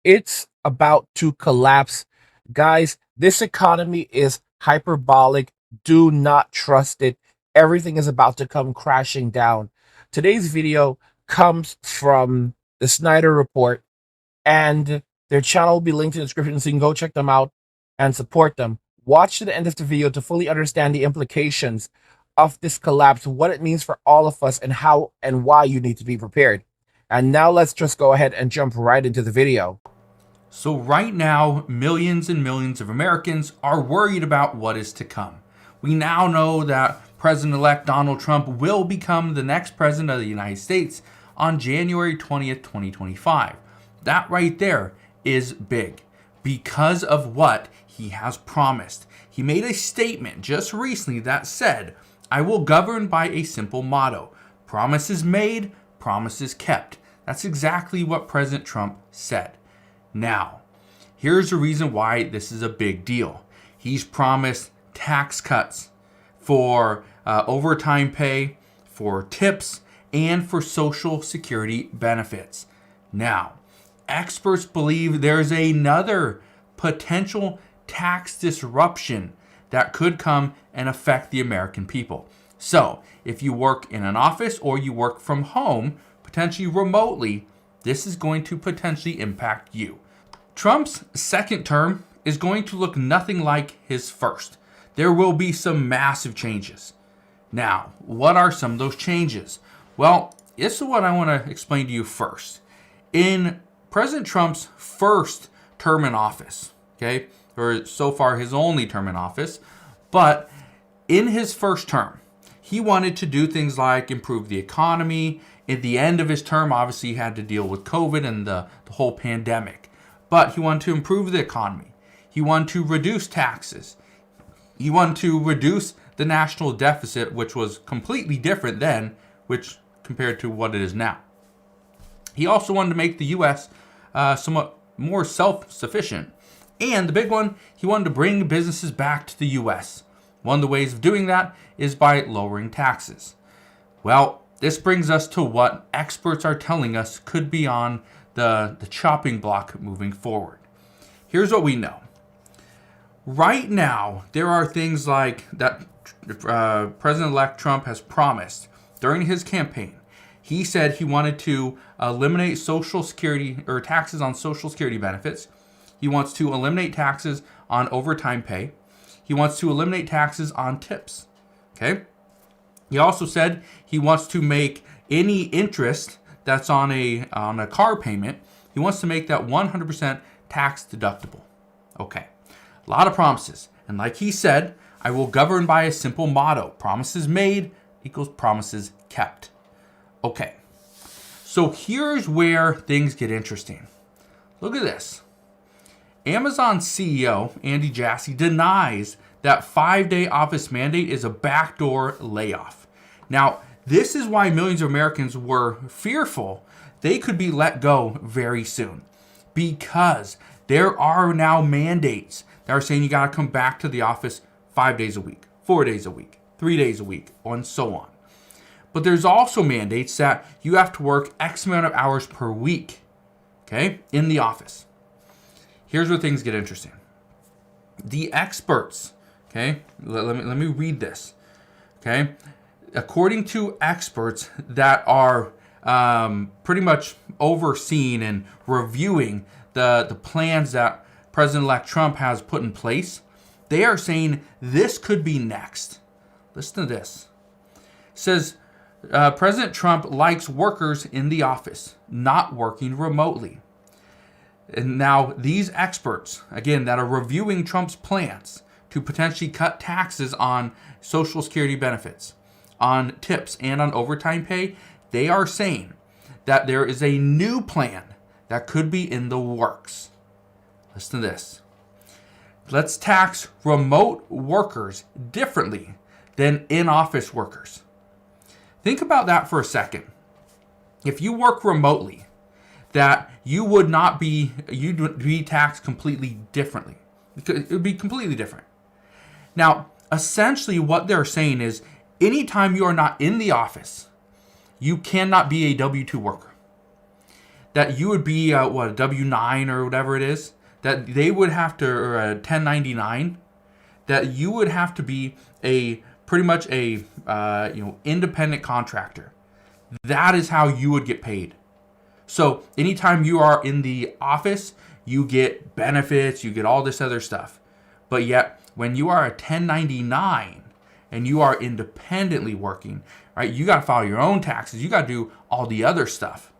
It's about to collapse. Guys, this economy is hyperbolic. Do not trust it. Everything is about to come crashing down. Today's video comes from the Snyder Report, and their channel will be linked in the description so you can go check them out and support them. Watch to the end of the video to fully understand the implications of this collapse, what it means for all of us, and how and why you need to be prepared. And now let's just go ahead and jump right into the video. So right now, millions and millions of Americans are worried about what is to come. We now know that President-elect Donald Trump will become the next president of the United States on January 20th, 2025. That right there is big because of what he has promised. He made a statement just recently that said, "I will govern by a simple motto. Promises made, promises kept." That's exactly what President Trump said. Now, here's the reason why this is a big deal. He's promised tax cuts for overtime pay, for tips, and for Social Security benefits. Now, experts believe there's another potential tax disruption that could come and affect the American people. So, if you work in an office or you work from home, potentially remotely, this is going to potentially impact you. Trump's second term is going to look nothing like his first. There will be some massive changes. Now, what are some of those changes? Well, this is what I want to explain to you first. In President Trump's first term in office, okay, or so far his only term in office, but in his first term, he wanted to do things like improve the economy. At the end of his term, obviously, he had to deal with COVID and the whole pandemic. But he wanted to improve the economy. He wanted to reduce taxes. He wanted to reduce the national deficit, which was completely different then, which compared to what it is now. He also wanted to make the U.S. Somewhat more self-sufficient. And the big one, he wanted to bring businesses back to the U.S. One of the ways of doing that is by lowering taxes. Well, this brings us to what experts are telling us could be on the chopping block moving forward. Here's what we know. Right now, there are things like that President-elect Trump has promised during his campaign. He said he wanted to eliminate Social Security or taxes on Social Security benefits. He wants to eliminate taxes on overtime pay. He wants to eliminate taxes on tips. Okay? He also said he wants to make any interest that's on a car payment, he wants to make that 100% tax deductible. Okay, a lot of promises. And like he said, I will govern by a simple motto. Promises made equals promises kept. Okay, so here's where things get interesting. Look at this. Amazon CEO Andy Jassy denies that 5-day office mandate is a backdoor layoff. Now, this is why millions of Americans were fearful they could be let go very soon, because there are now mandates that are saying you got to come back to the office 5 days a week, 4 days a week, 3 days a week, and so on. But there's also mandates that you have to work X amount of hours per week, okay, in the office. Here's where things get interesting. The experts, okay, let me read this, okay. According to experts that are pretty much overseeing and reviewing the plans that President-elect Trump has put in place, they are saying this could be next. Listen to this. It says, President Trump likes workers in the office, not working remotely. And now these experts, again, that are reviewing Trump's plans to potentially cut taxes on Social Security benefits, on tips, and on overtime pay, they are saying that there is a new plan that could be in the works. Listen to this. Let's tax remote workers differently than in-office workers. Think about that for a second. If you work remotely, that you'd be taxed completely differently. It would be completely different. Now, essentially what they're saying is anytime you are not in the office, you cannot be a W-2 worker. that you would be what, a W-9 or whatever it is, that they would have to, or a 1099, that you would have to be a pretty much a independent contractor. That is how you would get paid. So anytime you are in the office, you get benefits, you get all this other stuff. But yet, when you are a 1099 and you are independently working, right, you got to file your own taxes, you got to do all the other stuff.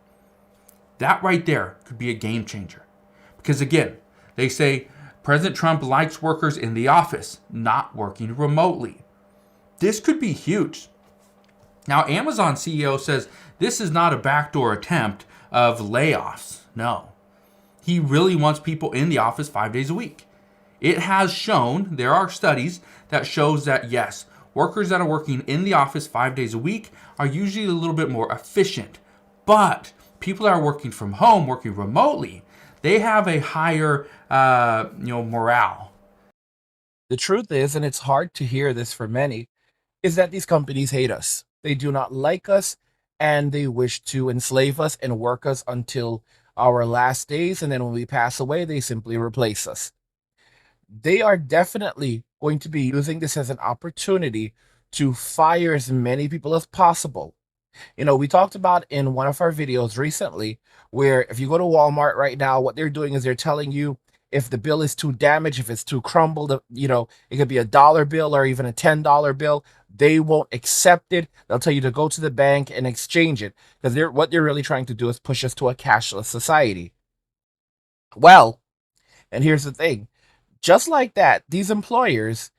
That right there could be a game changer. Because again, they say President Trump likes workers in the office, not working remotely. This could be huge. Now, Amazon CEO says this is not a backdoor attempt of layoffs. No. He really wants people in the office 5 days a week. It has shown, there are studies that shows that yes, workers that are working in the office 5 days a week are usually a little bit more efficient. But people that are working from home, working remotely, they have a higher morale. The truth is, and it's hard to hear this for many, is that these companies hate us. They do not like us, and they wish to enslave us and work us until our last days. And then when we pass away, they simply replace us. They are definitely going to be using this as an opportunity to fire as many people as possible. We talked about in one of our videos recently where if you go to Walmart right now, what they're doing is they're telling you if the bill is too damaged, if it's too crumbled, it could be $1 bill or even a $10 bill. They won't accept it. They'll tell you to go to the bank and exchange it because what they're really trying to do is push us to a cashless society. Well, and here's the thing. Just like that, these employers,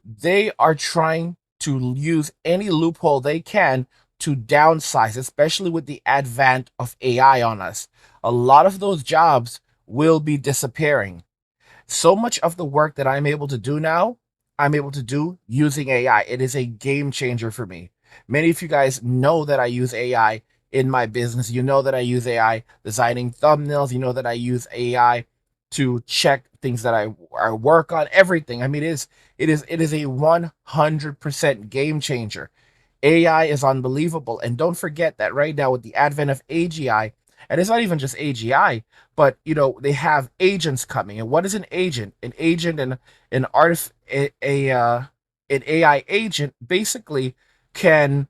they are trying to use any loophole they can to downsize, especially with the advent of AI on us. A lot of those jobs will be disappearing. So much of the work that I'm able to do now, I'm able to do using AI. It is a game changer for me. Many of you guys know that I use AI in my business. You know that I use AI designing thumbnails. You know that I use AI to check things that I work on, everything. I mean, it is a 100% game changer. AI is unbelievable. And don't forget that right now with the advent of AGI, and it's not even just AGI, but they have agents coming. And what is an agent? An agent and an AI agent basically can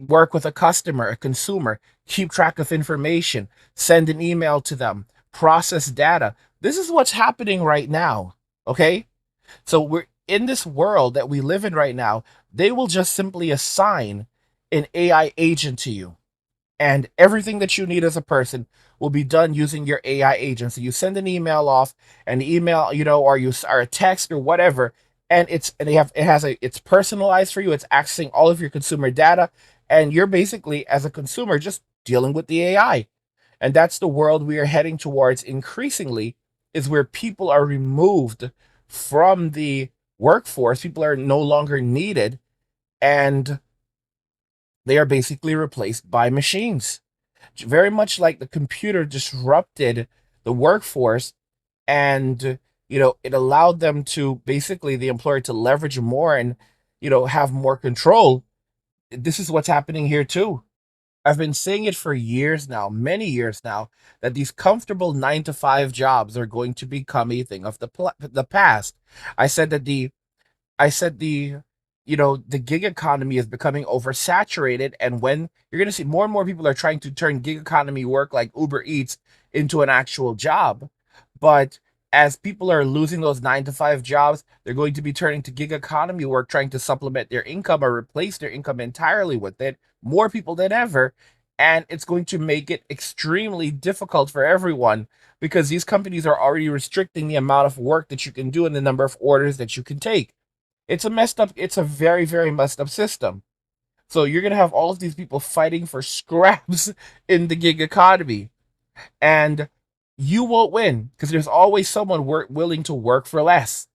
work with a customer, a consumer, keep track of information, send an email to them, process data. This is what's happening right now. Okay? So we're in this world that we live in right now. They will just simply assign an AI agent to you, and everything that you need as a person will be done using your AI agent. So you send an email off, an email, or a text or whatever, and it's personalized for you. It's accessing all of your consumer data, and you're basically as a consumer just dealing with the AI. And that's the world we are heading towards increasingly, is where people are removed from the workforce. People are no longer needed, and they are basically replaced by machines. Very much like the computer disrupted the workforce, and it allowed them to basically the employer to leverage more and have more control. This is what's happening here too. I've been saying it for years now, many years now, that these comfortable 9 to 5 jobs are going to become a thing of the past. I said that the gig economy is becoming oversaturated, and when you're going to see more and more people are trying to turn gig economy work like Uber Eats into an actual job. But as people are losing those 9 to 5 jobs, they're going to be turning to gig economy work, trying to supplement their income or replace their income entirely with it, more people than ever. And it's going to make it extremely difficult for everyone because these companies are already restricting the amount of work that you can do and the number of orders that you can take. It's a very, very messed up system. So you're going to have all of these people fighting for scraps in the gig economy. And you won't win because there's always someone willing to work for less.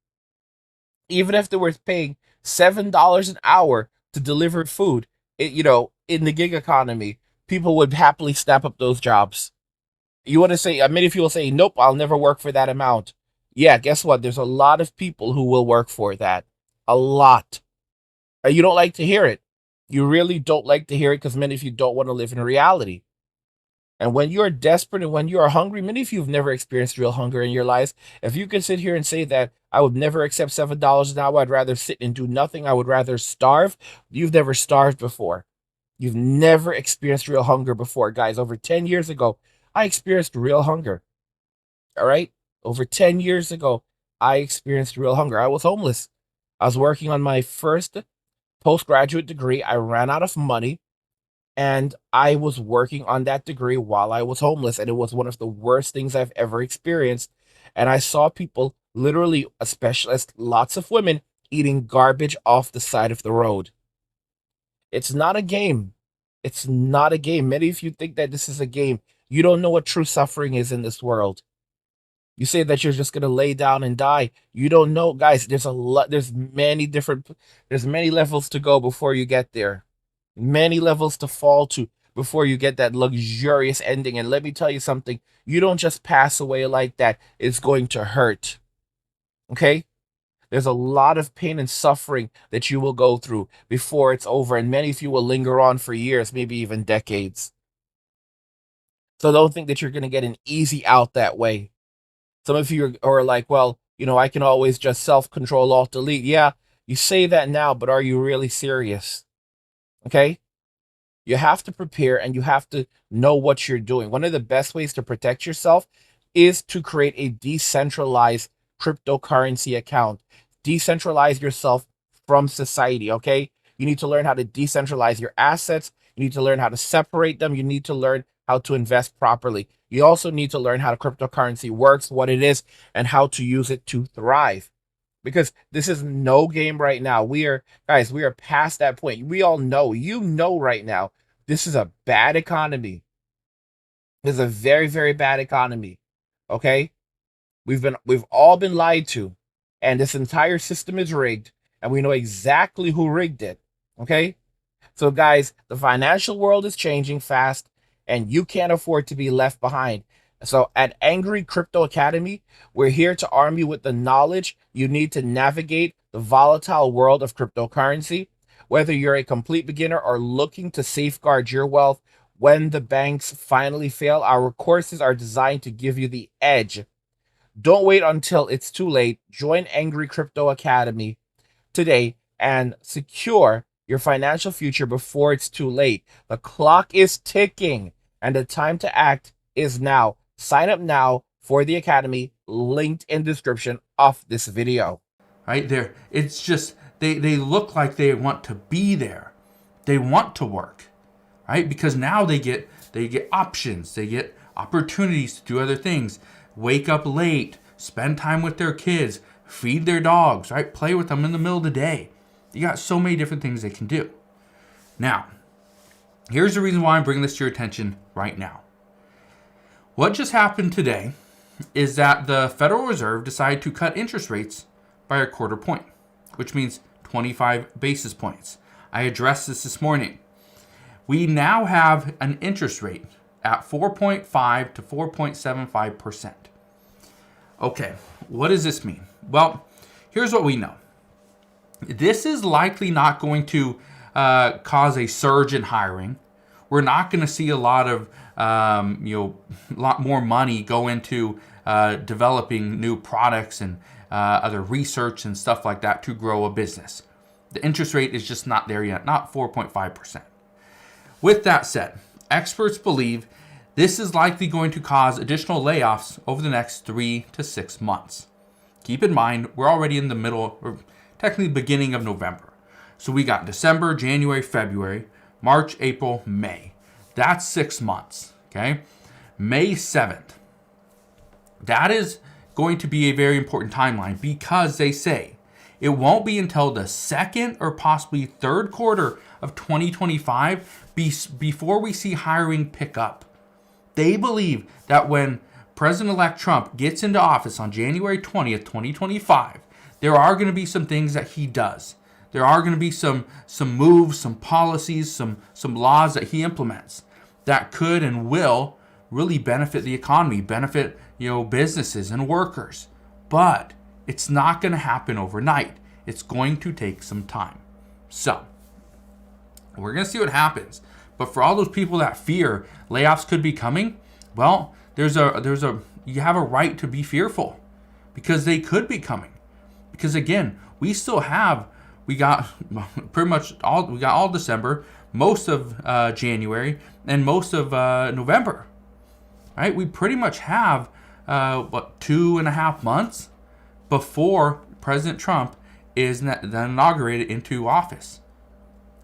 Even if they were paying $7 an hour to deliver food, in the gig economy, people would happily snap up those jobs. You want to say, many people say, nope, I'll never work for that amount. Yeah, guess what? There's a lot of people who will work for that. A lot. You don't like to hear it. You really don't like to hear it because many of you don't want to live in reality. And when you're desperate and when you are hungry, many of you have never experienced real hunger in your lives. If you can sit here and say that I would never accept $7 an hour, I'd rather sit and do nothing, I would rather starve, you've never starved before. You've never experienced real hunger before, guys. Over 10 years ago, I experienced real hunger. All right? Over 10 years ago, I experienced real hunger. I was homeless. I was working on my first postgraduate degree. I ran out of money and I was working on that degree while I was homeless. And it was one of the worst things I've ever experienced. And I saw people literally, especially lots of women, eating garbage off the side of the road. It's not a game. It's not a game. Many of you think that this is a game. You don't know what true suffering is in this world. You say that you're just gonna lay down and die. You don't know, guys. There's a lot. There's many levels to go before you get there. Many levels to fall to before you get that luxurious ending. And let me tell you something. You don't just pass away like that. It's going to hurt. Okay? There's a lot of pain and suffering that you will go through before it's over, and many of you will linger on for years, maybe even decades. So don't think that you're gonna get an easy out that way. Some of you are like, well, I can always just self-control, alt delete. Yeah, you say that now, but are you really serious? Okay? You have to prepare and you have to know what you're doing. One of the best ways to protect yourself is to create a decentralized cryptocurrency account. Decentralize yourself from society, okay? You need to learn how to decentralize your assets. You need to learn how to separate them. You need to learn how to invest properly. You also need to learn how cryptocurrency works, what it is, and how to use it to thrive. Because this is no game right now. Guys, we are past that point. We all know, right now, this is a bad economy. This is a very, very bad economy. Okay? We've all been lied to, and this entire system is rigged, and we know exactly who rigged it. Okay? So, guys, the financial world is changing fast, and you can't afford to be left behind. So, at Angry Crypto Academy, we're here to arm you with the knowledge you need to navigate the volatile world of cryptocurrency. Whether you're a complete beginner or looking to safeguard your wealth when the banks finally fail, our courses are designed to give you the edge. Don't wait until it's too late. Join Angry Crypto Academy today and secure your financial future before it's too late. The clock is ticking and the time to act is now. Sign up now for the academy, linked in description of this video. Right there, it's just they look like they want to be there. They want to work, right? Because now they get options, they get opportunities to do other things. Wake up late, spend time with their kids, feed their dogs, right? Play with them in the middle of the day. You got so many different things they can do. Now, here's the reason why I'm bringing this to your attention right now. What just happened today is that the Federal Reserve decided to cut interest rates by a quarter point, which means 25 basis points. I addressed this morning. We now have an interest rate at 4.5 to 4.75%. Okay, what does this mean? Well, here's what we know. This is likely not going to cause a surge in hiring. We're not going to see a lot of, lot more money go into developing new products and other research and stuff like that to grow a business. The interest rate is just not there yet, not 4.5%. With that said, experts believe this is likely going to cause additional layoffs over the next 3 to 6 months. Keep in mind, we're already in the middle, or technically beginning of November. So we got December, January, February, March, April, May. That's 6 months, okay? May 7th. That is going to be a very important timeline because they say it won't be until the second or possibly third quarter of 2025 before we see hiring pick up. They believe that when President-elect Trump gets into office on January 20th, 2025, there are going to be some things that he does. There are going to be some moves, some policies, some laws that he implements that could and will really benefit the economy, benefit businesses and workers. But it's not going to happen overnight. It's going to take some time. So we're going to see what happens. But for all those people that fear layoffs could be coming, well, you have a right to be fearful because they could be coming. Because again, we got pretty much we got all December, most of January, and most of November. Right? We pretty much have 2.5 months before President Trump is then inaugurated into office.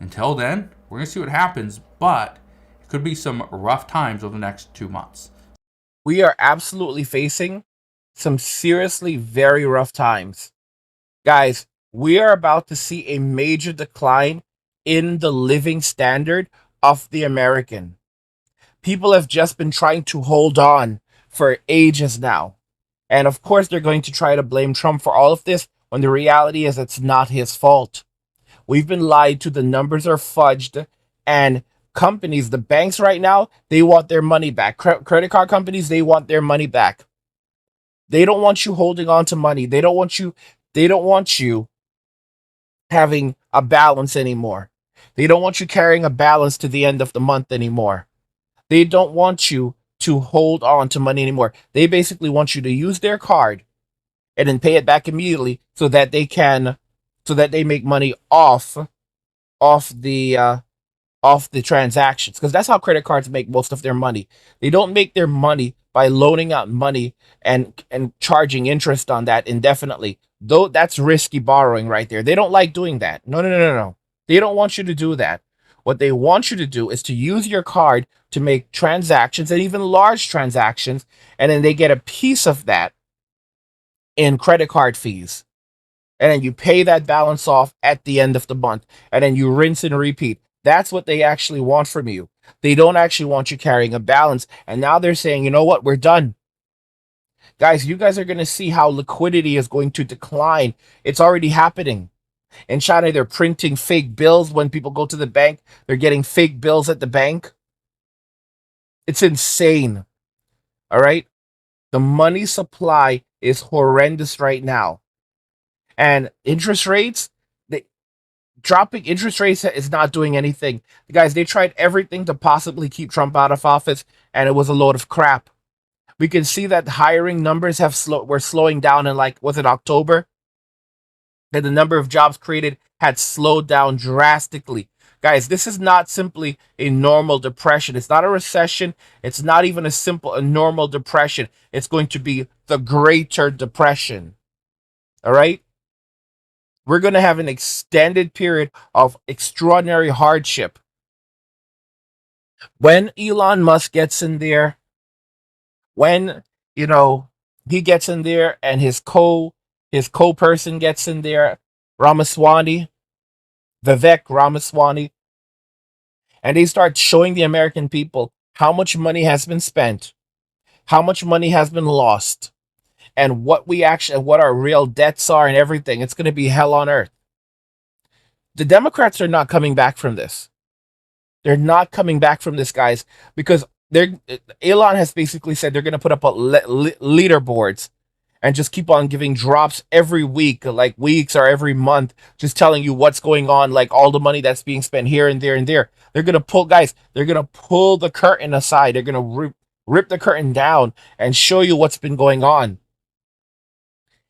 Until then, we're going to see what happens, but it could be some rough times over the next 2 months. We are absolutely facing some seriously very rough times. Guys, we are about to see a major decline in the living standard of the American. People have just been trying to hold on for ages now. And of course, they're going to try to blame Trump for all of this when the reality is it's not his fault. We've been lied to, the numbers are fudged, and companies, the banks right now, they want their money back. Credit card companies, they want their money back. They don't want you holding on to money. They don't want you having a balance anymore. They don't want you carrying a balance to the end of the month anymore. They don't want you to hold on to money anymore. They basically want you to use their card and then pay it back immediately so that they make money off the off the transactions, because that's how credit cards make most of their money. They don't make their money by loaning out money and charging interest on that indefinitely. Though that's risky borrowing right there. They don't like doing that. No, no, no, no, no. They don't want you to do that. What they want you to do is to use your card to make transactions, and even large transactions, and then they get a piece of that in credit card fees. And then you pay that balance off at the end of the month, and then you rinse and repeat. That's what they actually want from you. They don't actually want you carrying a balance. And now they're saying, you know what, we're done. Guys, you guys are going to see how liquidity is going to decline. It's already happening. In China, they're printing fake bills when people go to the bank. They're getting fake bills at the bank. It's insane. All right? The money supply is horrendous right now. And interest rates, dropping interest rates is not doing anything. Guys, they tried everything to possibly keep Trump out of office, and it was a load of crap. We can see that hiring numbers were slowing down in, like, was it October? And the number of jobs created had slowed down drastically. Guys, this is not simply a normal depression. It's not a recession. It's not even a normal depression. It's going to be the greater depression. All right? We're going to have an extended period of extraordinary hardship. When Elon Musk gets in there, when, he gets in there, and his co-person gets in there, Vivek Ramaswamy, and they start showing the American people how much money has been spent, how much money has been lost, and what our real debts are and everything. It's going to be hell on earth. The Democrats are not coming back from this. They're not coming back from this, guys, because Elon has basically said they're going to put up leaderboards and just keep on giving drops every week, like weeks or every month, just telling you what's going on, like all the money that's being spent here and there and there. They're going to pull the curtain aside. They're going to rip the curtain down and show you what's been going on.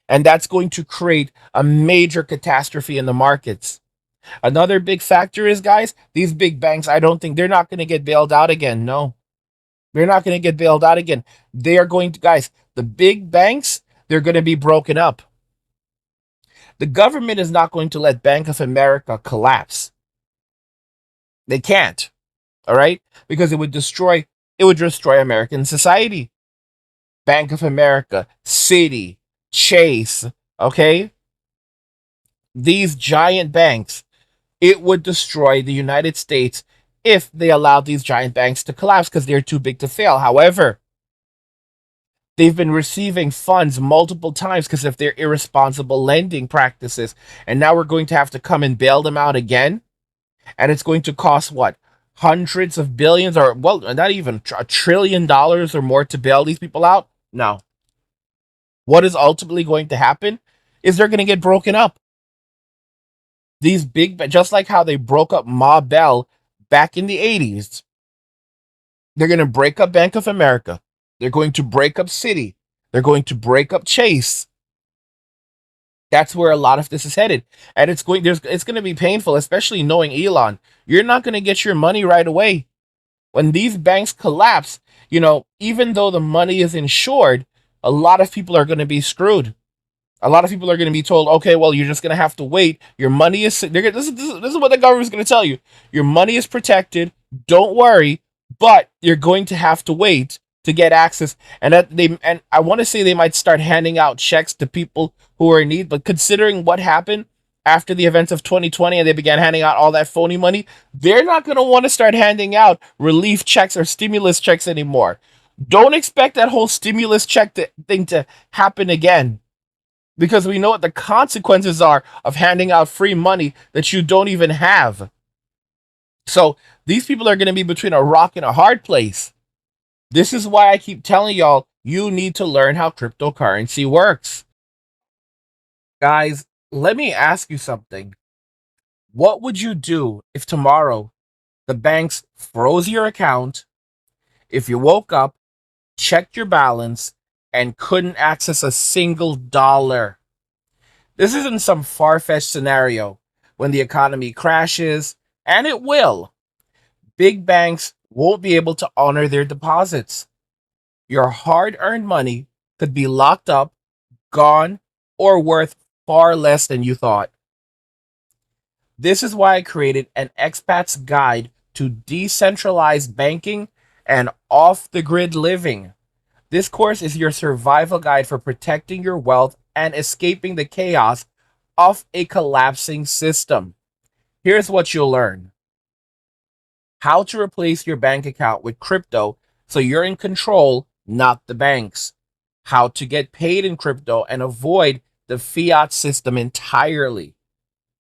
And that's going to create a major catastrophe in the markets. Another big factor is, guys, these big banks, I don't think they're not going to get bailed out again. No, they're not going to get bailed out again. They are going to, guys, the big banks, they're going to be broken up. The government is not going to let Bank of America collapse. They can't. All right? Because it would destroy American society. Bank of America, Citi, Chase, okay? These giant banks, it would destroy the United States if they allowed these giant banks to collapse because they're too big to fail. However, they've been receiving funds multiple times because of their irresponsible lending practices. And now we're going to have to come and bail them out again. And it's going to cost what? Hundreds of billions, or, well, not even $1 trillion or more to bail these people out? No. What is ultimately going to happen is they're going to get broken up. These just like how they broke up Ma Bell back in the 80s. They're going to break up Bank of America. They're going to break up Citi. They're going to break up Chase. That's where a lot of this is headed. And it's going to be painful, especially knowing Elon. You're not going to get your money right away. When these banks collapse, even though the money is insured, a lot of people are going to be screwed. A lot of people are going to be told, okay, well, you're just going to have to wait. Your money is, this is what the government's going to tell you. Your money is protected. Don't worry, but you're going to have to wait to get access. And I want to say they might start handing out checks to people who are in need. But considering what happened after the events of 2020 and they began handing out all that phony money, they're not going to want to start handing out relief checks or stimulus checks anymore. Don't expect that whole stimulus check thing to happen again, because we know what the consequences are of handing out free money that you don't even have. So these people are going to be between a rock and a hard place. This is why I keep telling y'all, you need to learn how cryptocurrency works. Guys, let me ask you something. What would you do if tomorrow the banks froze your account, if you woke up, checked your balance, and couldn't access a single dollar? This isn't some far-fetched scenario. When the economy crashes, and it will, big banks won't be able to honor their deposits. Your hard-earned money could be locked up, gone, or worth far less than you thought. This is why I created an expat's guide to decentralized banking and off-the-grid living. This course is your survival guide for protecting your wealth and escaping the chaos of a collapsing system. Here's what you'll learn: how to replace your bank account with crypto so you're in control, not the banks. How to get paid in crypto and avoid the fiat system entirely.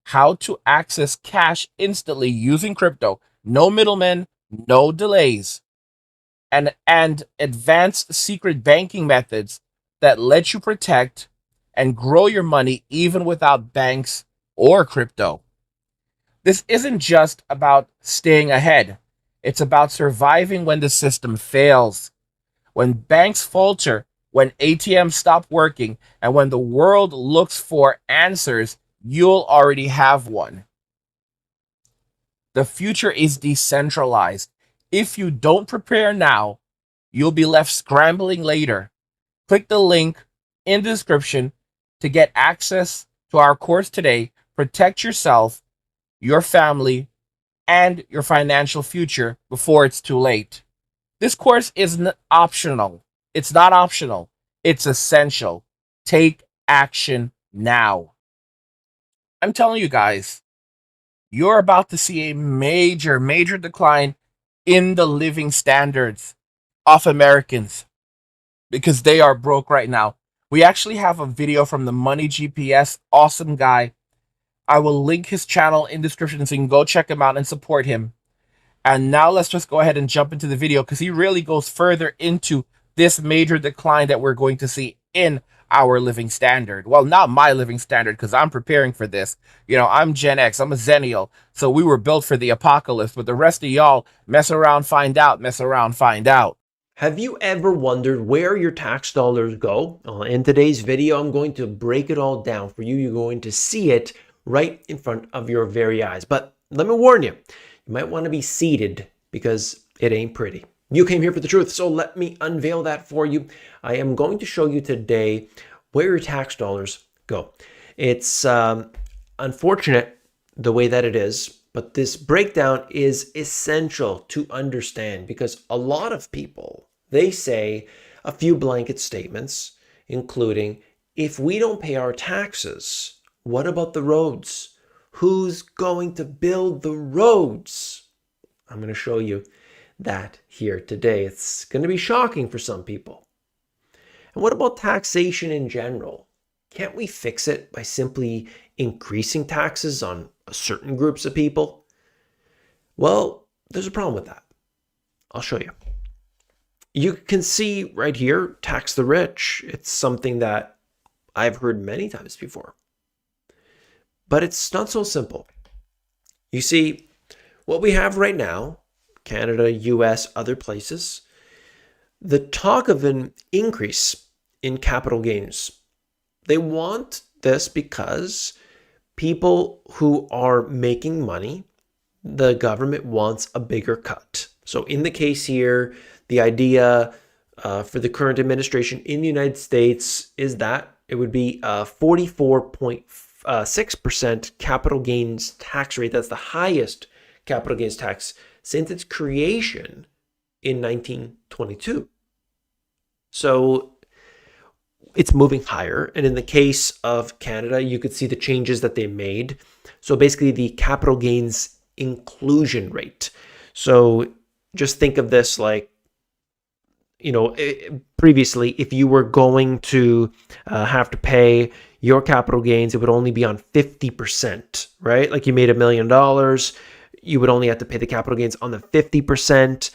How to access cash instantly using crypto. No middlemen, no delays. And advanced secret banking methods that let you protect and grow your money even without banks or crypto. This isn't just about staying ahead. It's about surviving when the system fails. When banks falter, when ATMs stop working, and when the world looks for answers, you'll already have one. The future is decentralized. If you don't prepare now, you'll be left scrambling later. Click the link in the description to get access to our course today. Protect yourself, your family, and your financial future before it's too late. This course isn't optional. It's not optional. It's essential. Take action now. I'm telling you guys, you're about to see a major, major decline in the living standards of Americans because they are broke right now. We actually have a video from the Money GPS, awesome guy. I will link his channel in the description so you can go check him out and support him. And now let's just go ahead and jump into the video because he really goes further into this major decline that we're going to see in our living standard. Well, not my living standard because I'm preparing for this. I'm Gen X. I'm a Zennial. So we were built for the apocalypse. But the rest of y'all, mess around, find out. Mess around, find out. Have you ever wondered where your tax dollars go? In today's video, I'm going to break it all down for you. You're going to see it right in front of your very eyes. But let me warn you, you might want to be seated because it ain't pretty. You came here for the truth, so let me unveil that for you. I am going to show you today where your tax dollars go. It's unfortunate the way that it is, but this breakdown is essential to understand because a lot of people, they say a few blanket statements, including, if we don't pay our taxes, what about the roads? Who's going to build the roads? I'm going to show you that here today. It's going to be shocking for some people. And what about taxation in general? Can't we fix it by simply increasing taxes on certain groups of people? Well, there's a problem with that. I'll show you. You can see right here, tax the rich. It's something that I've heard many times before. But it's not so simple. You see, What we have right now, Canada, US, other places, the talk of an increase in capital gains. They want this because people who are making money, the government wants a bigger cut. So in the case here, the idea for the current administration in the United States is that it would be a 44.6% capital gains tax rate. That's the highest capital gains tax since its creation in 1922. So it's moving higher. And in the case of Canada, you could see the changes that they made. So basically the capital gains inclusion rate. So just think of this like, previously, if you were going to have to pay your capital gains, it would only be on 50%, right? Like you made $1 million, you would only have to pay the capital gains on the 50%.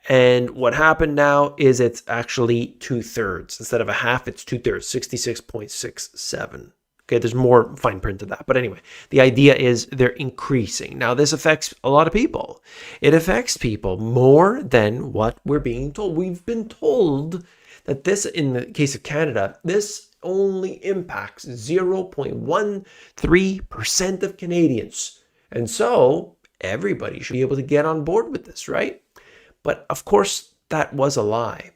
And what happened now is it's actually 2/3. Instead of a half, it's 2/3, 66.67. Okay, there's more fine print to that. But anyway, the idea is they're increasing. Now, this affects a lot of people. It affects people more than what we're being told. We've been told that this, in the case of Canada, this only impacts 0.13% of Canadians. And so everybody should be able to get on board with this, right? But of course, that was a lie.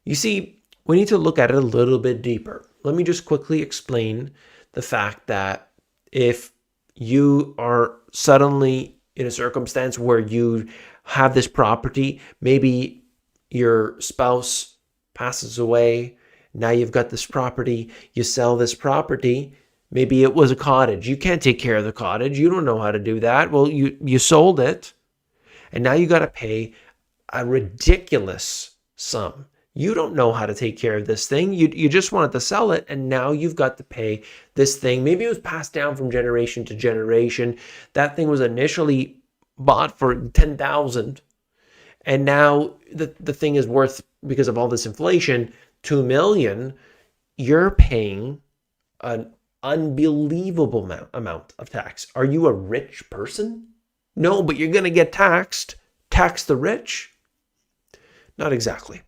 You see, we need to look at it a little bit deeper. Let me just quickly explain the fact that if you are suddenly in a circumstance where you have this property, maybe your spouse passes away, now you've got this property, you sell this property, maybe it was a cottage. You can't take care of the cottage. You don't know how to do that. Well, you sold it, and now you got to pay a ridiculous sum. You don't know how to take care of this thing. You just wanted to sell it, and now you've got to pay this thing. Maybe it was passed down from generation to generation. That thing was initially bought for $10,000, and now the thing is worth, because of all this inflation, $2 million. You're paying an unbelievable amount of tax. Are you a rich person? No, but you're going to get taxed. Tax the rich? Not exactly.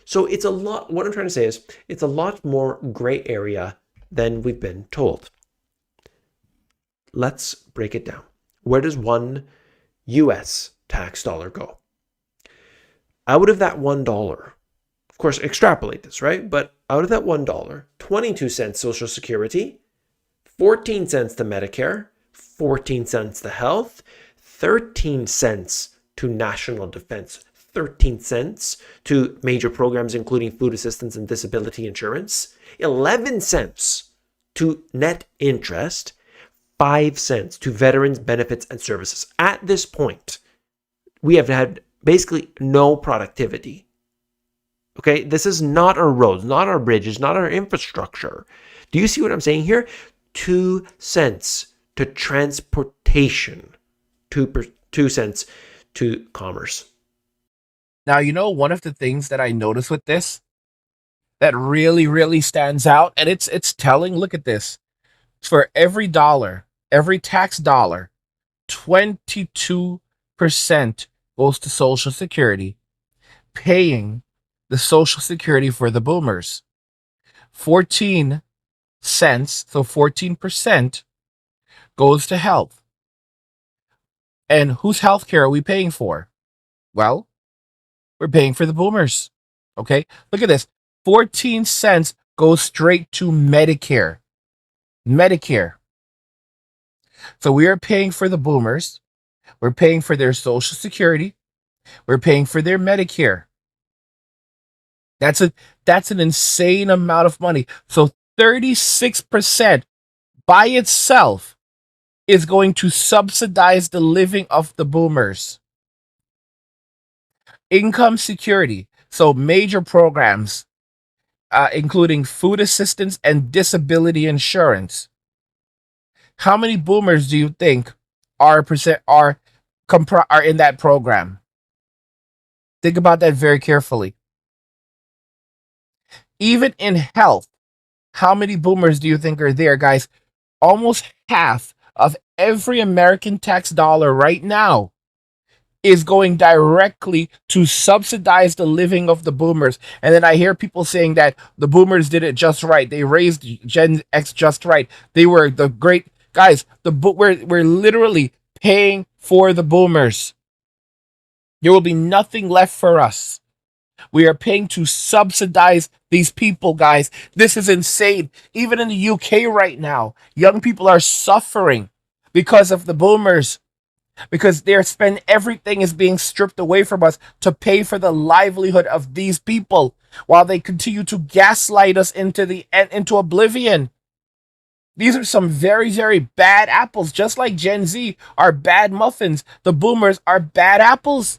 So it's a lot, what I'm trying to say is it's a lot more gray area than we've been told. Let's break it down. Where does one US tax dollar go? Out of that $1, of course, extrapolate this, right? But out of that $1, 22 cents Social Security, 14 cents to Medicare, 14 cents to health, 13 cents to national defense, 13 cents to major programs including food assistance and disability insurance, 11 cents to net interest, 5 cents to veterans benefits and services. At this point, we have had basically no productivity. Okay, this is not our roads, not our bridges, not our infrastructure. Do you see what I'm saying here? 2 cents to transportation, 2 cents to commerce. Now, one of the things that I notice with this that really, really stands out, and it's telling, look at this. For every dollar, every tax dollar, 22% goes to Social Security, paying the Social Security for the boomers. 14 cents, so 14% goes to health. And whose health care are we paying for? Well, we're paying for the boomers. Okay, look at this. 14 cents goes straight to Medicare. Medicare. So we are paying for the boomers. We're paying for their Social Security. We're paying for their Medicare. That's an insane amount of money. So 36% by itself is going to subsidize the living of the boomers. Income security. So major programs, including food assistance and disability insurance. How many boomers do you think are in that program? Think about that very carefully. Even in health, how many boomers do you think are there, guys? Almost half of every American tax dollar right now is going directly to subsidize the living of the boomers. And then I hear people saying that the boomers did it just right. They raised Gen X just right. They were the great guys. We're literally paying for the boomers. There will be nothing left for us. We are paying to subsidize these people, guys. This is insane. Even in the UK right now, young people are suffering because of the boomers, because they're spend everything is being stripped away from us to pay for the livelihood of these people while they continue to gaslight us into oblivion. These are some very, very bad apples. Just like Gen Z are bad muffins, the boomers are bad apples.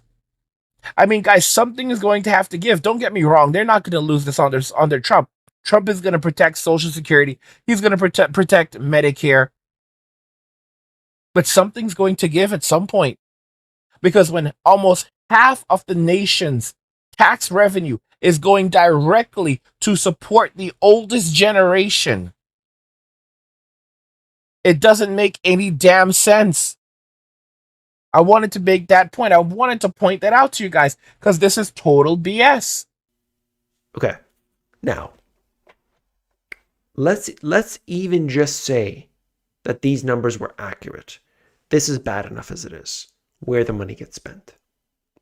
I mean, guys, something is going to have to give. Don't get me wrong; they're not going to lose this under Trump. Trump is going to protect Social Security. He's going to protect Medicare. But something's going to give at some point, because when almost half of the nation's tax revenue is going directly to support the oldest generation, it doesn't make any damn sense. I wanted to make that point. I wanted to point that out to you guys because this is total BS. Okay. Now, let's even just say that these numbers were accurate. This is bad enough as it is, where the money gets spent.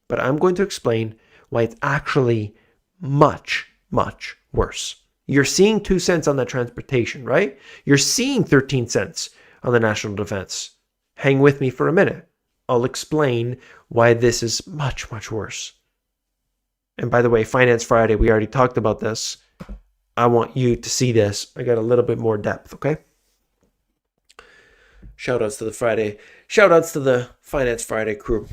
But I'm going to explain why it's actually much, much worse. You're seeing 2 cents on the transportation, right? You're seeing 13 cents on the national defense. Hang with me for a minute. I'll explain why this is much, much worse. And by the way, Finance Friday, we already talked about this. I want you to see this. I got a little bit more depth, okay? Shoutouts to the Finance Friday crew.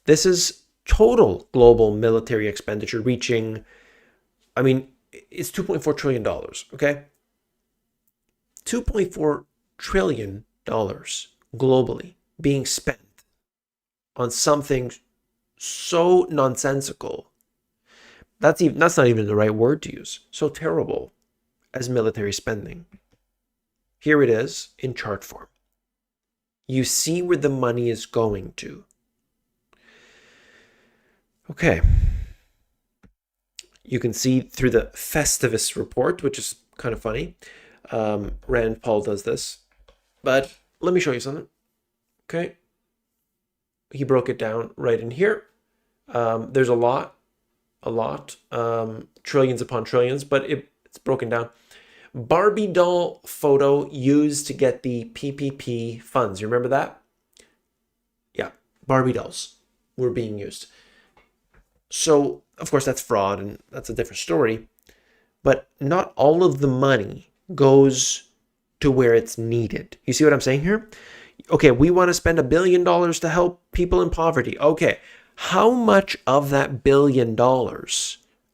This is total global military expenditure reaching, it's $2.4 trillion, okay? $2.4 trillion globally being spent on something so nonsensical. That's not even the right word to use. So terrible as military spending. Here it is in chart form. You see where the money is going to. Okay. You can see through the Festivus report, which is kind of funny. Rand Paul does this. But let me show you something. Okay. He broke it down right in here. There's a lot, trillions upon trillions, but it's broken down. Barbie doll photo used to get the PPP funds. You remember that? Yeah, Barbie dolls were being used. So, of course, that's fraud, and that's a different story. But not all of the money goes to where it's needed. You see what I'm saying here? Okay, we want to spend $1 billion to help people in poverty. Okay, how much of that $1 billion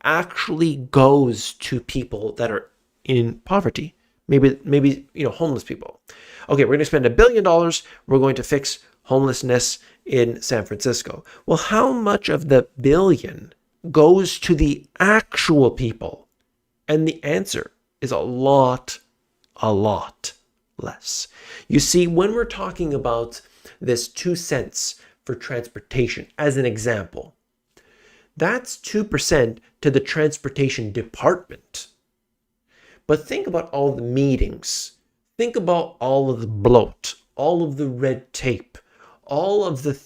actually goes to people that are in poverty? Maybe homeless people. Okay, we're going to spend $1 billion. We're going to fix homelessness in San Francisco. Well, how much of the billion goes to the actual people? And the answer is a lot less. You see, when we're talking about this 2 cents for transportation, as an example, that's 2% to the transportation department. But think about all the meetings. Think about all of the bloat, all of the red tape, all of the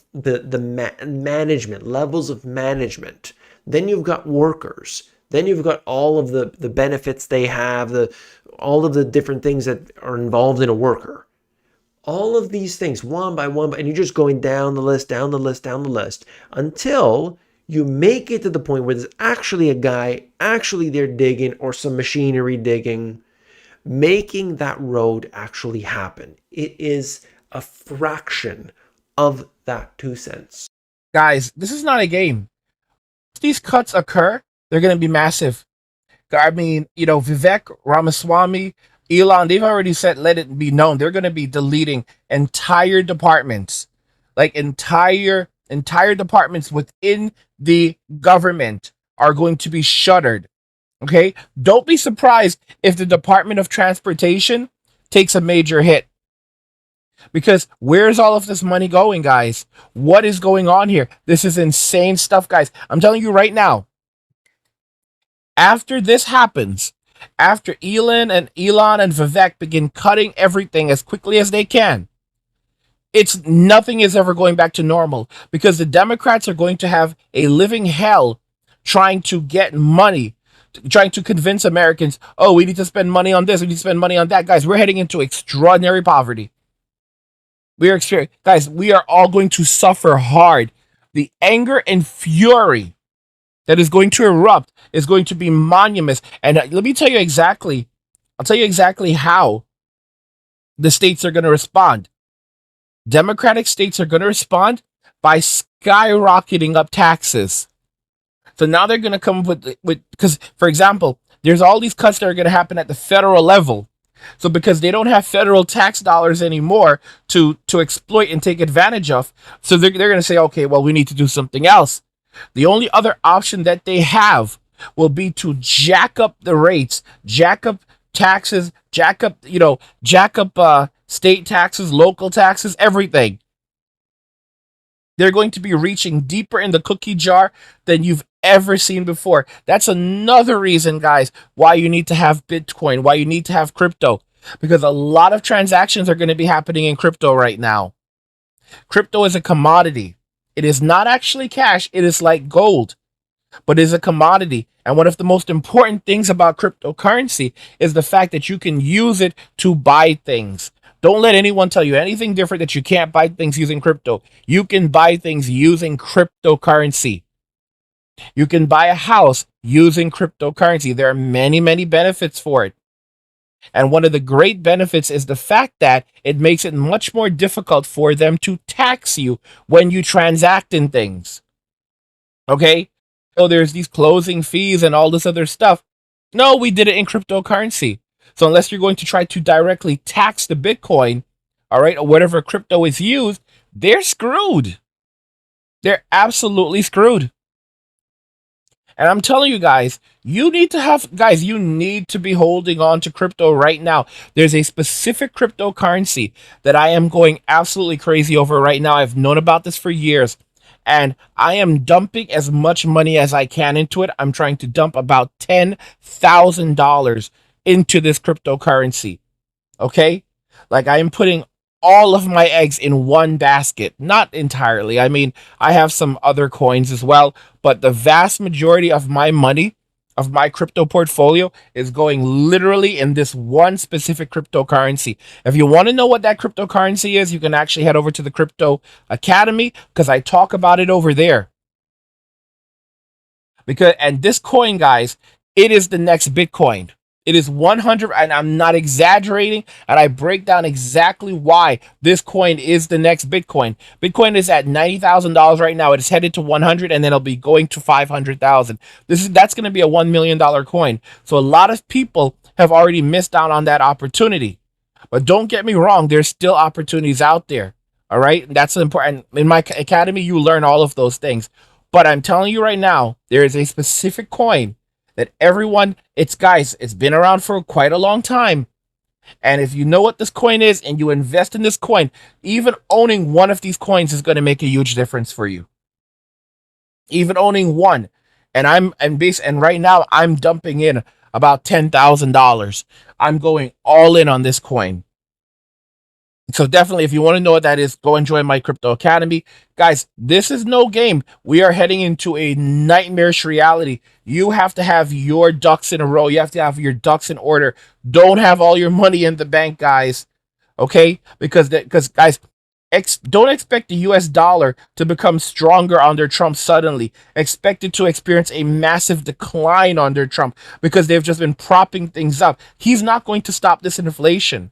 management, levels of management. Then you've got workers. Then you've got all of the benefits they have, all of the different things that are involved in a worker. All of these things, one by one, and you're just going down the list, until you make it to the point where there's actually a guy actually there digging, or some machinery digging, making that road actually happen. It is a fraction of that 2 cents. Guys, this is not a game. If these cuts occur, they're going to be massive. Vivek Ramaswamy, Elon, they've already said, let it be known, they're going to be deleting entire departments, like entire departments within the government are going to be shuttered. Okay? Don't be surprised if the Department of Transportation takes a major hit. Because where's all of this money going, guys? What is going on here? This is insane stuff, guys. I'm telling you right now, after this happens, after Elon and Vivek begin cutting everything as quickly as they can, it's nothing is ever going back to normal, because the Democrats are going to have a living hell trying to get money, trying to convince Americans, oh, we need to spend money on this, we need to spend money on that. Guys, we're heading into extraordinary poverty. Guys, we are all going to suffer hard. The anger and fury that is going to erupt is going to be monumenous. And let me tell you exactly, I'll tell you exactly how the states are going to respond. Democratic states are going to respond by skyrocketing up taxes. So now they're going to come up with because, for example, there's all these cuts that are going to happen at the federal level. So because they don't have federal tax dollars anymore to exploit and take advantage of, so they're going to say, okay, well, we need to do something else. The only other option that they have will be to jack up the rates, jack up taxes, jack up state taxes, local taxes, everything. They're going to be reaching deeper in the cookie jar than you've ever seen before. That's another reason, guys, why you need to have Bitcoin, why you need to have crypto, because a lot of transactions are going to be happening in crypto right now. Crypto is a commodity. It is not actually cash. It is like gold, but it is a commodity. And one of the most important things about cryptocurrency is the fact that you can use it to buy things. Don't let anyone tell you anything different, that you can't buy things using crypto. You can buy things using cryptocurrency. You can buy a house using cryptocurrency. There are many, many benefits for it. And one of the great benefits is the fact that it makes it much more difficult for them to tax you when you transact in things. Okay? So there's these closing fees and all this other stuff. No, we did it in cryptocurrency. So unless you're going to try to directly tax the Bitcoin, all right, or whatever crypto is used, they're screwed. They're absolutely screwed. And I'm telling you guys, you need to be holding on to crypto right now. There's a specific cryptocurrency that I am going absolutely crazy over right now. I've known about this for years, and I am dumping as much money as I can into it. I'm trying to dump about $10,000 into this cryptocurrency. Okay? Like, I am putting all of my eggs in one basket. Not entirely. I mean, I have some other coins as well, but the vast majority of my money, of my crypto portfolio, is going literally in this one specific cryptocurrency. If you want to know what that cryptocurrency is, you can actually head over to the Crypto Academy, because I talk about it over there. And this coin, guys, it is the next Bitcoin. It is 100, and I'm not exaggerating, and I break down exactly why this coin is the next Bitcoin. Bitcoin is at $90,000 right now. It is headed to 100, and then it'll be going to 500,000. That's going to be a $1 million coin. So a lot of people have already missed out on that opportunity. But don't get me wrong, there's still opportunities out there. All right, that's important. In my academy, you learn all of those things. But I'm telling you right now, there is a specific coin that it's been around for quite a long time. And if you know what this coin is and you invest in this coin, even owning one of these coins is going to make a huge difference for you. Even owning one. And right now I'm dumping in about $10,000. I'm going all in on this coin. So definitely, if you want to know what that is, go and join my Crypto Academy. Guys, this is no game. We are heading into a nightmarish reality. You have to have your ducks in a row. You have to have your ducks in order. Don't have all your money in the bank, guys. Okay? Because guys, don't expect the US dollar to become stronger under Trump suddenly. Expect it to experience a massive decline under Trump, because they've just been propping things up. He's not going to stop this inflation.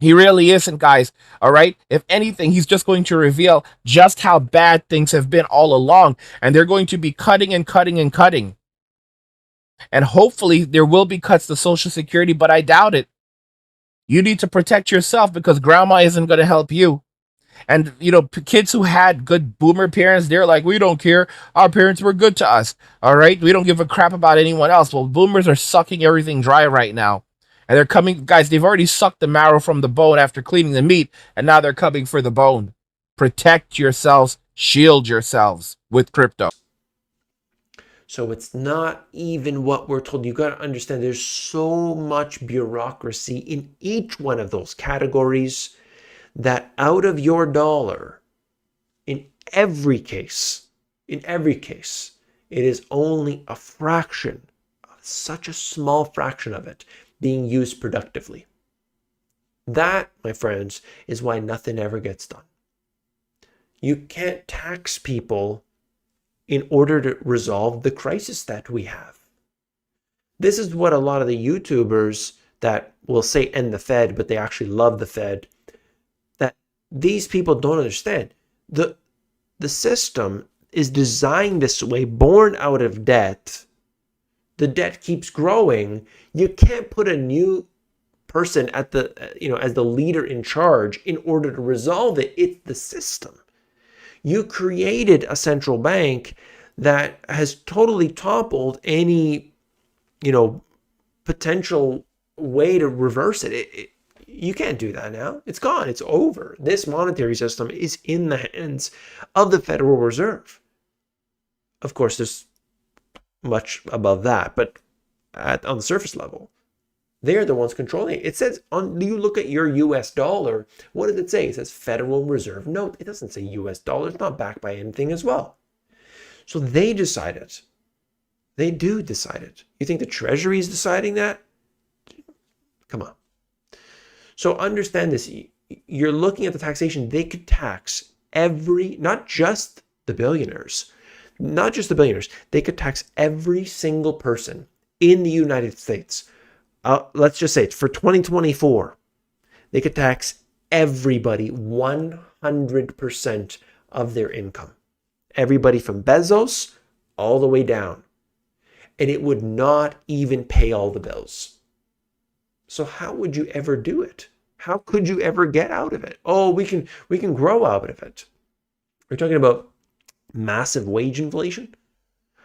He really isn't, guys. All right. If anything, he's just going to reveal just how bad things have been all along. And they're going to be cutting and cutting and cutting. And hopefully there will be cuts to Social Security, but I doubt it. You need to protect yourself, because grandma isn't going to help you. And, kids who had good boomer parents, they're like, we don't care. Our parents were good to us. All right. We don't give a crap about anyone else. Well, boomers are sucking everything dry right now. And they're coming, guys, they've already sucked the marrow from the bone after cleaning the meat, and now they're coming for the bone. Protect yourselves, shield yourselves with crypto. So it's not even what we're told. You got to understand there's so much bureaucracy in each one of those categories that out of your dollar, in every case, it is only a fraction, such a small fraction of it being used productively. That, my friends, is why nothing ever gets done. You can't tax people in order to resolve the crisis that we have. This is what a lot of the YouTubers that will say end the Fed, but they actually love the Fed, that these people don't understand. The system is designed this way, born out of debt. The debt keeps growing. You can't put a new person at the, as the leader in charge in order to resolve it. It's the system. You created a central bank that has totally toppled any, potential way to reverse it. You can't do that now. It's gone. It's over. This monetary system is in the hands of the Federal Reserve. Of course, there's much above that, but on the surface level, they're the ones controlling it. It says, you look at your US dollar, what does it say? It says Federal Reserve note. It doesn't say US dollar. It's not backed by anything as well. So they decide it. They do decide it. You think the Treasury is deciding that? Come on. So understand this. You're looking at the taxation. They could tax not just the billionaires. They could tax every single person in the United States. Let's just say it's for 2024. They could tax everybody 100% of their income. Everybody from Bezos all the way down. And it would not even pay all the bills. So how would you ever do it? How could you ever get out of it? Oh, we can grow out of it. We're talking about massive wage inflation.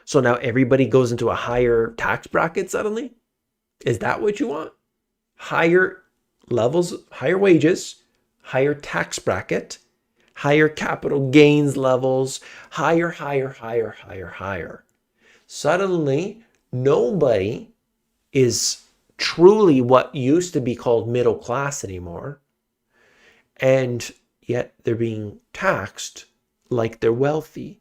So now everybody goes into a higher tax bracket suddenly? Is that what you want? Higher levels, higher wages, higher tax bracket, higher capital gains levels, higher. Suddenly, nobody is truly what used to be called middle class anymore. And yet they're being taxed like they're wealthy.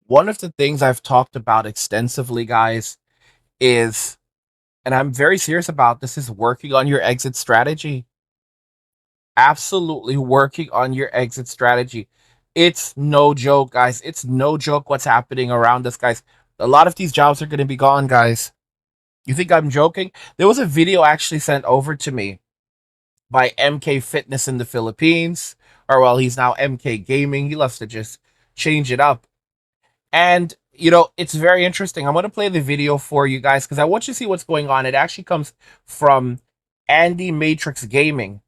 One of the things I've talked about extensively, guys, is, and I'm very serious about this, is working on your exit strategy. Absolutely working on your exit strategy. It's no joke, guys. It's no joke what's happening around us, guys. A lot of these jobs are going to be gone, guys. You think I'm joking? There was a video actually sent over to me by MK Fitness in the Philippines. Or, well, he's now MK Gaming. He loves to just change it up. And, it's very interesting. I'm going to play the video for you guys because I want you to see what's going on. It actually comes from Andy Matrix Gaming.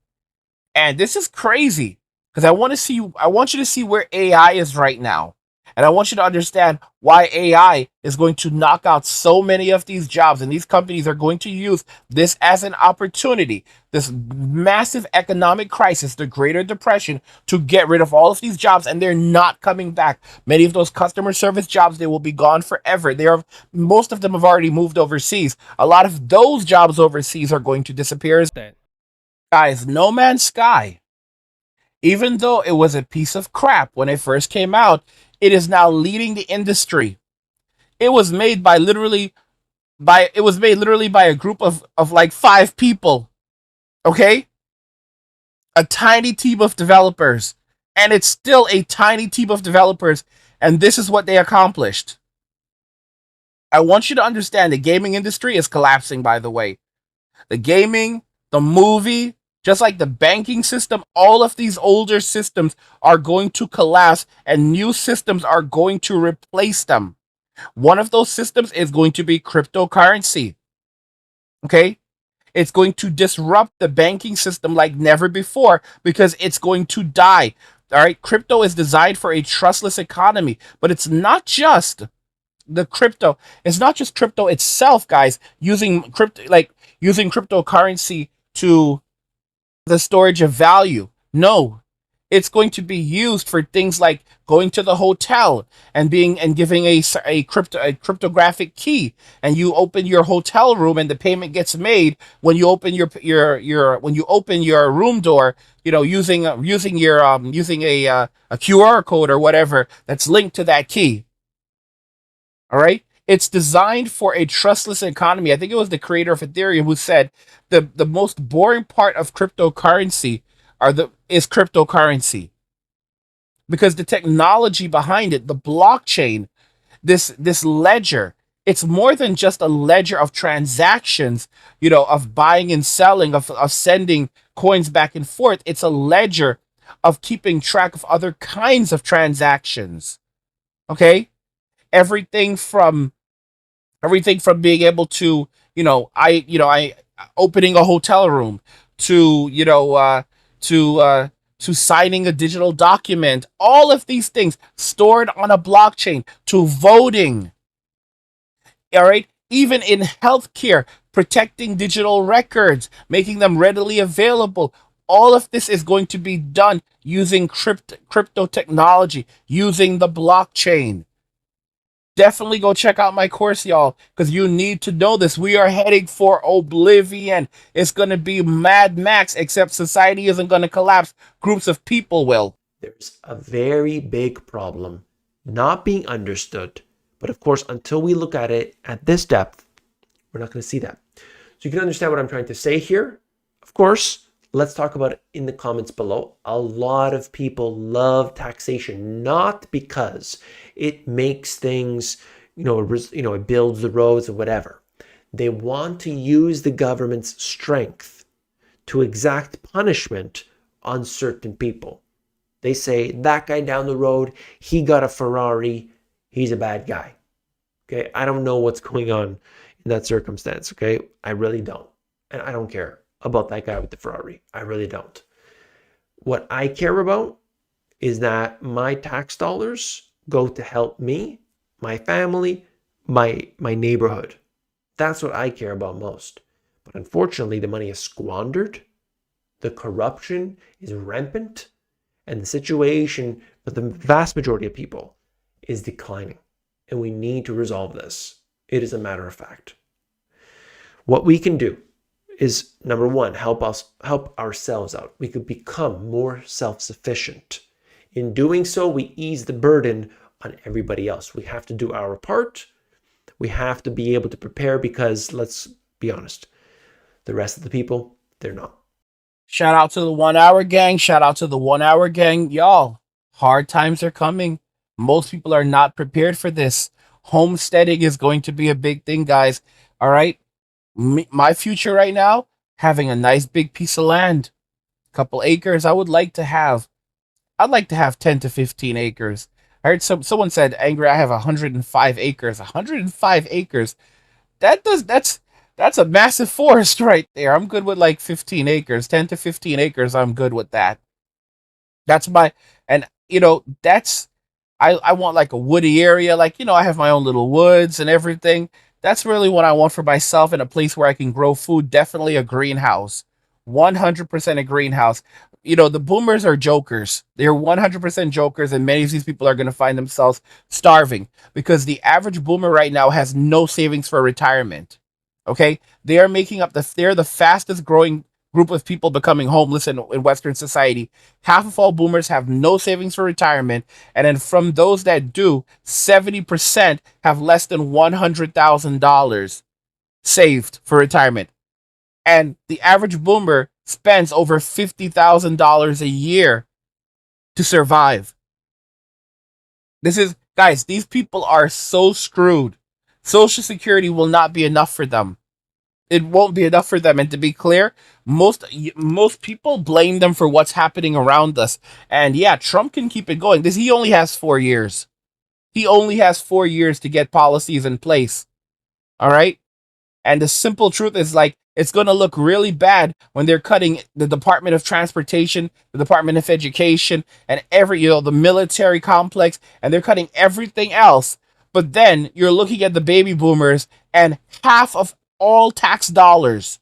And this is crazy because I want you to see where AI is right now. And I want you to understand why AI is going to knock out so many of these jobs. And these companies are going to use this as an opportunity, this massive economic crisis, the Greater Depression, to get rid of all of these jobs. And they're not coming back. Many of those customer service jobs, they will be gone forever. Most of them have already moved overseas. A lot of those jobs overseas are going to disappear. Guys, No Man's Sky, even though it was a piece of crap when it first came out, it is now leading the industry. It was made literally by a group of like 5 people. Okay? A tiny team of developers. And it's still a tiny team of developers. And this is what they accomplished. I want you to understand the gaming industry is collapsing, by the way. The gaming, the movie, just like the banking system, all of these older systems are going to collapse and new systems are going to replace them. One of those systems is going to be cryptocurrency. Okay? It's going to disrupt the banking system like never before because it's going to die. All right? Crypto is designed for a trustless economy, but it's not just the crypto. It's not just crypto itself, guys, using cryptocurrency to the storage of value. No, it's going to be used for things like going to the hotel and giving a cryptographic key, and you open your hotel room and the payment gets made when you open your when you open your room door, using a QR code or whatever that's linked to that key. All right. It's designed for a trustless economy. I think it was the creator of Ethereum who said the most boring part of cryptocurrency is cryptocurrency, because the technology behind it, the blockchain, this ledger, it's more than just a ledger of transactions, of buying and selling, of sending coins back and forth. It's a ledger of keeping track of other kinds of transactions. Okay? Everything from being able to, I opening a hotel room, to to signing a digital document, all of these things stored on a blockchain, to voting. All right, even in healthcare, protecting digital records, making them readily available. All of this is going to be done using crypto technology, using the blockchain. Definitely go check out my course, y'all, because you need to know this. We are heading for oblivion. It's going to be Mad Max, except society isn't going to collapse. Groups of people will. There's a very big problem not being understood. But of course, until we look at it at this depth, we're not going to see that. So you can understand what I'm trying to say here. Of course, let's talk about it in the comments below. A lot of people love taxation, not because it makes things, it builds the roads or whatever. They want to use the government's strength to exact punishment on certain people. They say, that guy down the road, he got a Ferrari, he's a bad guy. Okay, I don't know what's going on in that circumstance, okay? I really don't. And I don't care about that guy with the Ferrari. I really don't. What I care about is that my tax dollars go to help me, my family, my neighborhood. That's what I care about most. But unfortunately, the money is squandered, the corruption is rampant, and the situation for the vast majority of people is declining. And we need to resolve this. It is a matter of fact. What we can do is, number one, help ourselves out. We could become more self-sufficient. In doing so, we ease the burden on everybody else. We have to do our part. We have to be able to prepare, because let's be honest, the rest of the people, they're not. Shout out to the 1 hour gang. Shout out to the 1 hour gang. Y'all, hard times are coming. Most people are not prepared for this. Homesteading is going to be a big thing, guys. All right. My future right now, having a nice big piece of land, a couple acres. I'd like to have 10 to 15 acres. I heard someone said, Angry, I have 105 acres. 105 acres. That's a massive forest right there. I'm good with like 15 acres, 10 to 15 acres. I'm good with that. That's my, and I want like a woody area. Like, I have my own little woods and everything. That's really what I want for myself, in a place where I can grow food. Definitely a greenhouse. 100% a greenhouse. The boomers are jokers. They're 100% jokers, and many of these people are going to find themselves starving, because the average boomer right now has no savings for retirement. Okay? They're the fastest growing group of people becoming homeless in Western society. Half of all boomers have no savings for retirement. And then from those that do, 70% have less than $100,000 saved for retirement. And the average boomer spends over $50,000 a year to survive. Guys, these people are so screwed. Social Security will not be enough for them. It won't be enough for them. And to be clear, most people blame them for what's happening around us. And yeah, Trump can keep it going. He only has 4 years. He only has 4 years to get policies in place. All right? And the simple truth is, like, it's going to look really bad when they're cutting the Department of Transportation, the Department of Education, and the military complex, and they're cutting everything else. But then you're looking at the baby boomers, and half of all tax dollars,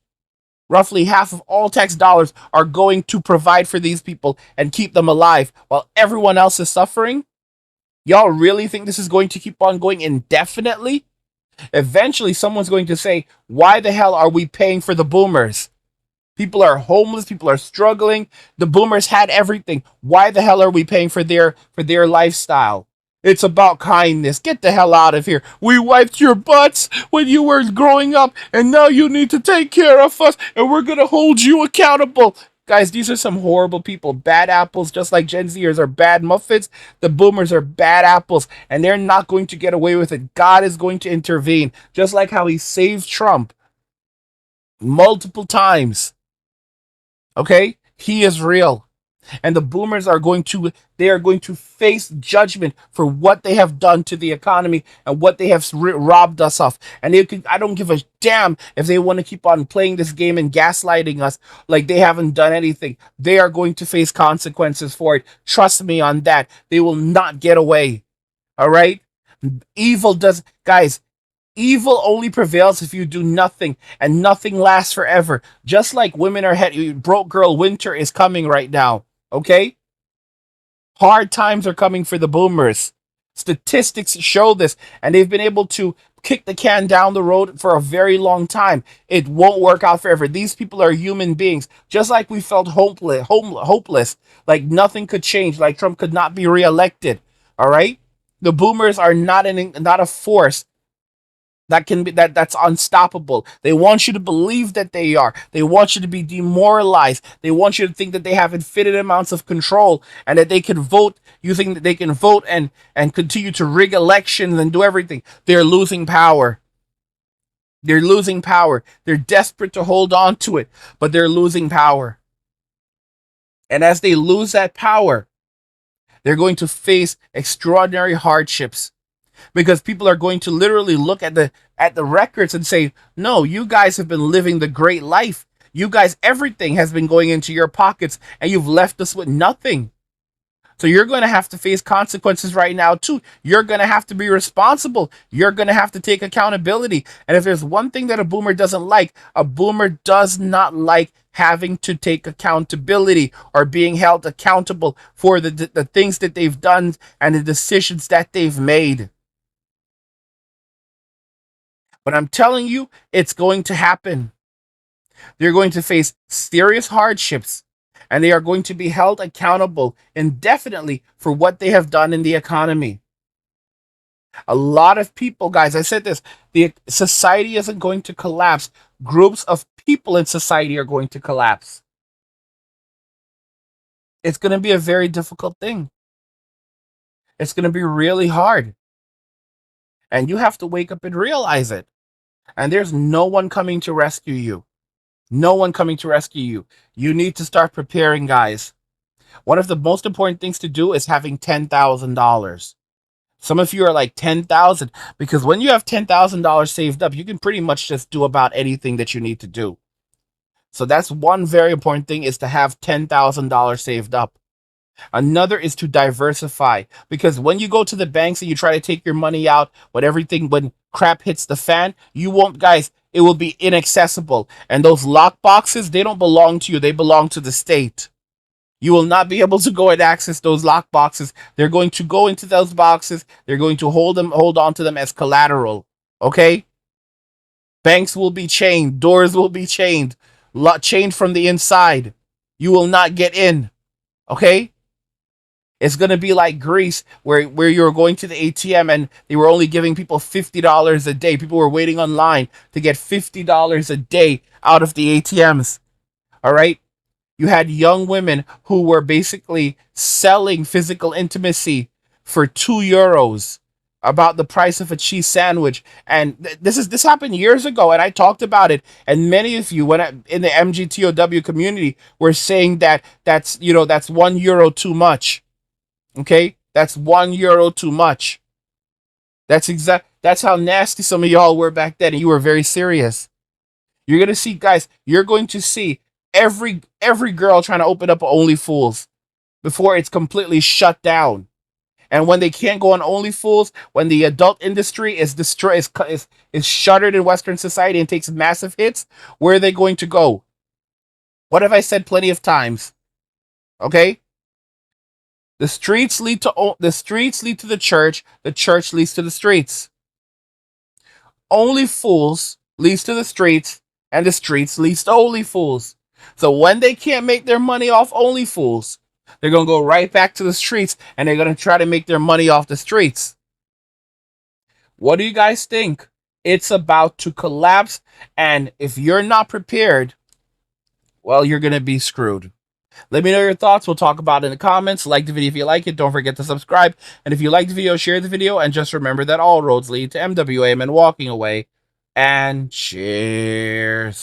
roughly half of all tax dollars, are going to provide for these people and keep them alive while everyone else is suffering. Y'all really think this is going to keep on going indefinitely? Eventually, someone's going to say, why the hell are we paying for the boomers? People are homeless, people are struggling. The boomers had everything. Why the hell are we paying for their lifestyle? It's about kindness. Get the hell out of here. We wiped your butts when you were growing up, and now you need to take care of us, and we're going to hold you accountable. Guys, these are some horrible people. Bad apples, just like Gen Zers are bad muffins. The boomers are bad apples, and they're not going to get away with it. God is going to intervene, just like how he saved Trump multiple times. Okay? He is real. And the boomers are going to face judgment for what they have done to the economy and what they have robbed us of. And I don't give a damn if they want to keep on playing this game and gaslighting us like they haven't done anything. They are going to face consequences for it. Trust me on that. They will not get away. All right? Guys, evil only prevails if you do nothing, and nothing lasts forever. Just like women are broke girl winter is coming right now. Okay? Hard times are coming for the boomers. Statistics show this, and they've been able to kick the can down the road for a very long time. It won't work out forever. These people are human beings, just like we felt hopeless, like nothing could change, like Trump could not be reelected. All right? The boomers are not a force that's unstoppable. They want you to believe that they are. They want you to be demoralized. They want you to think that they have infinite amounts of control and that they can vote. You think that they can vote and continue to rig elections and do everything. They're losing power. They're losing power. They're desperate to hold on to it, but they're losing power. And as they lose that power, they're going to face extraordinary hardships, because people are going to literally look at the records and say, no, you guys have been living the great life. You guys, everything has been going into your pockets, and you've left us with nothing. So you're going to have to face consequences right now too. You're going to have to be responsible. You're going to have to take accountability. And if there's one thing that a boomer doesn't like, a boomer does not like having to take accountability or being held accountable for the things that they've done and the decisions that they've made. But I'm telling you, it's going to happen. They're going to face serious hardships, and they are going to be held accountable indefinitely for what they have done in the economy. A lot of people, guys, I said this, the society isn't going to collapse. Groups of people in society are going to collapse. It's going to be a very difficult thing. It's going to be really hard. And you have to wake up and realize it. And there's no one coming to rescue you. No one coming to rescue you. You need to start preparing, guys. One of the most important things to do is having $10,000. Some of you are like 10,000, because when you have $10,000 saved up, you can pretty much just do about anything that you need to do. So that's one very important thing, is to have $10,000 saved up. Another is to diversify, because when you go to the banks and you try to take your money out when crap hits the fan, you won't, guys, it will be inaccessible. And those lock boxes, they don't belong to you, they belong to the state. You will not be able to go and access those lock boxes. They're going to go into those boxes. They're going to hold on to them as collateral. Okay? Banks will be chained. Doors will be chained. Chained from the inside. You will not get in. Okay? It's going to be like Greece, where you were going to the ATM and they were only giving people $50 a day. People were waiting online to get $50 a day out of the ATMs. All right? You had young women who were basically selling physical intimacy for €2, about the price of a cheese sandwich. And this happened years ago, and I talked about it. And many of you, in the MGTOW community, were saying that's €1 too much. Okay, that's €1 too much. That's how nasty some of y'all were back then, and you were very serious. You're gonna see, guys. You're going to see every girl trying to open up OnlyFools before it's completely shut down. And when they can't go on OnlyFools, when the adult industry is destroyed, is shuttered in Western society and takes massive hits, where are they going to go? What have I said plenty of times? Okay? The streets lead to the church leads to the streets. Only fools leads to the streets, and the streets leads to only fools. So when they can't make their money off only fools, they're going to go right back to the streets, and they're going to try to make their money off the streets. What do you guys think? It's about to collapse, and if you're not prepared, well, you're going to be screwed. Let me know your thoughts. We'll talk about it in the comments. Like the video if you like it. Don't forget to subscribe. And if you like the video, share the video. And just remember that all roads lead to MWAM and walking away. And cheers.